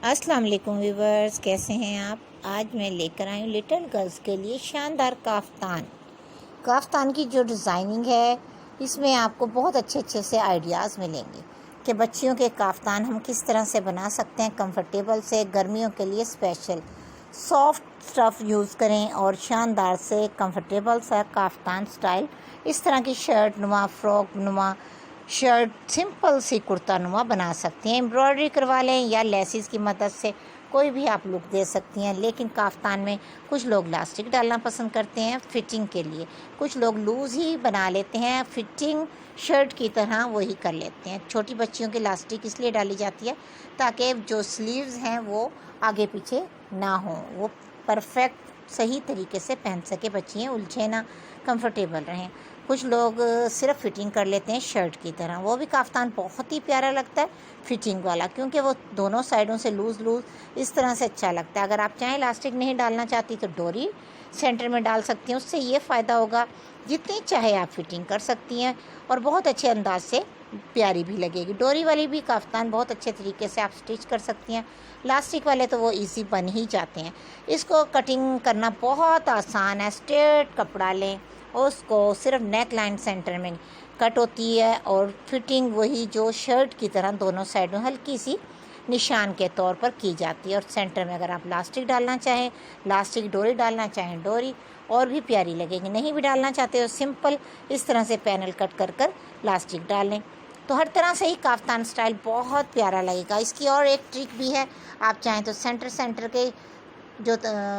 अस्सलाम वालेकुम व्यूवर्स, कैसे हैं आप। आज मैं लेकर आई हूँ लिटिल गर्ल्स के लिए शानदार काफ्तान की जो डिज़ाइनिंग है, इसमें आपको बहुत अच्छे से आइडियाज़ मिलेंगे कि बच्चियों के काफ्तान हम किस तरह से बना सकते हैं कंफर्टेबल से। गर्मियों के लिए स्पेशल सॉफ्ट स्टफ़ यूज़ करें और शानदार से कंफर्टेबल सा काफ्तान स्टाइल, इस तरह की शर्ट नुमा, फ्रॉक नुमा शर्ट, सिंपल सी कुर्ता नुमा बना सकती हैं। एम्ब्रॉयडरी करवा लें या लेसिस की मदद से कोई भी आप लुक दे सकती हैं। लेकिन काफ्तान में कुछ लोग इलास्टिक डालना पसंद करते हैं फिटिंग के लिए, कुछ लोग लूज़ ही बना लेते हैं, फिटिंग शर्ट की तरह वही कर लेते हैं। छोटी बच्चियों की इलास्टिक इसलिए डाली जाती है ताकि जो स्लीव्स हैं वो आगे पीछे ना हो, वो परफेक्ट सही तरीके से पहन सके बच्चियाँ, उलझे ना, कंफर्टेबल रहें। कुछ लोग सिर्फ फिटिंग कर लेते हैं शर्ट की तरह, वो भी काफ्तान बहुत ही प्यारा लगता है फिटिंग वाला, क्योंकि वो दोनों साइडों से लूज़ इस तरह से अच्छा लगता है। अगर आप चाहें इलास्टिक नहीं डालना चाहती तो डोरी सेंटर में डाल सकती हैं, उससे ये फ़ायदा होगा जितनी चाहे आप फिटिंग कर सकती हैं और बहुत अच्छे अंदाज से प्यारी भी लगेगी। डोरी वाली भी काफ्तान बहुत अच्छे तरीके से आप स्टिच कर सकती हैं, इलास्टिक वाले तो वो इजी बन ही जाते हैं। इसको कटिंग करना बहुत आसान है। स्ट्रेट कपड़ा लें, उसको सिर्फ नेक लाइन सेंटर में कट होती है और फिटिंग वही जो शर्ट की तरह दोनों साइडों हल्की सी निशान के तौर पर की जाती है। और सेंटर में अगर आप इलास्टिक डालना चाहें इलास्टिक, डोरी डालना चाहें डोरी, और भी प्यारी लगेगी। नहीं भी डालना चाहते हो सिंपल इस तरह से पैनल कट कर इलास्टिक डाल लें तो हर तरह से ही काफ्तान स्टाइल बहुत प्यारा लगेगा। इसकी और एक ट्रिक भी है, आप चाहें तो सेंटर के जो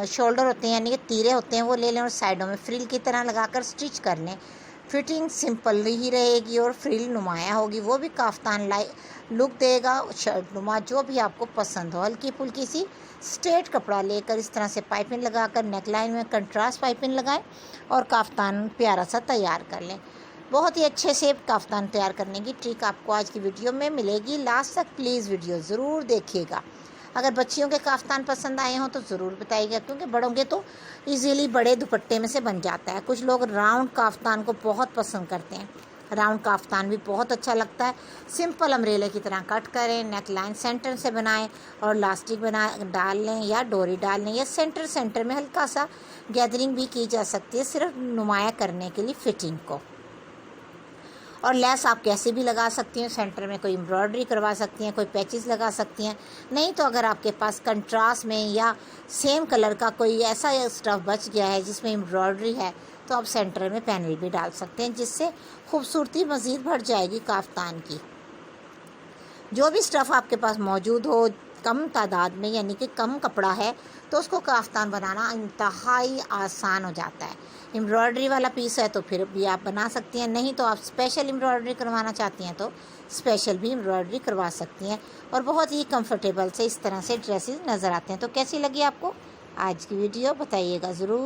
शोल्डर होते हैं यानी कि तीरे होते हैं वो ले लें और साइडों में फ्रिल की तरह लगाकर स्टिच कर लें। फिटिंग सिंपल ही रहेगी और फ्रिल नुमाया होगी, वो भी काफ्तान लुक देगा। शर्ट नुमा जो भी आपको पसंद हो, हल्की फुल्की सी स्ट्रेट कपड़ा लेकर इस तरह से पाइपिंग लगाकर नेक लाइन में कंट्रास्ट पाइपिंग लगाएं और काफ्तान प्यारा सा तैयार कर लें। बहुत ही अच्छे से काफ्तान तैयार करने की ट्रिक आपको आज की वीडियो में मिलेगी। लास्ट तक प्लीज़ वीडियो ज़रूर देखिएगा। अगर बच्चियों के काफ्तान पसंद आए हों तो ज़रूर बताइएगा, क्योंकि बड़ों के तो इजीली बड़े दुपट्टे में से बन जाता है। कुछ लोग राउंड काफ्तान को बहुत पसंद करते हैं, राउंड काफ्तान भी बहुत अच्छा लगता है। सिंपल अम्ब्रेला की तरह कट करें, नेक लाइन सेंटर से बनाएं और इलास्टिक डाल लें या डोरी डाल लें, या सेंटर में हल्का सा गैदरिंग भी की जा सकती है सिर्फ नुमाया करने के लिए फिटिंग को। और लेस आप कैसे भी लगा सकती हैं, सेंटर में कोई एम्ब्रॉयडरी करवा सकती हैं, कोई पैचेस लगा सकती हैं। नहीं तो अगर आपके पास कंट्रास्ट में या सेम कलर का कोई ऐसा स्टफ़ बच गया है जिसमें एम्ब्रॉयडरी है तो आप सेंटर में पैनल भी डाल सकते हैं, जिससे खूबसूरती मज़ीद बढ़ जाएगी काफ्तान की। जो भी स्टफ़ आपके पास मौजूद हो कम तादाद में, यानी कि कम कपड़ा है, तो उसको काफ्तान बनाना इंतहाई आसान हो जाता है। एम्ब्रॉयडरी वाला पीस है तो फिर भी आप बना सकती हैं, नहीं तो आप स्पेशल एम्ब्रॉयडरी करवाना चाहती हैं तो स्पेशल भी एम्ब्रॉयडरी करवा सकती हैं और बहुत ही कंफर्टेबल से इस तरह से ड्रेसेस नज़र आते हैं। तो कैसी लगी आपको आज की वीडियो, बताइएगा ज़रूर।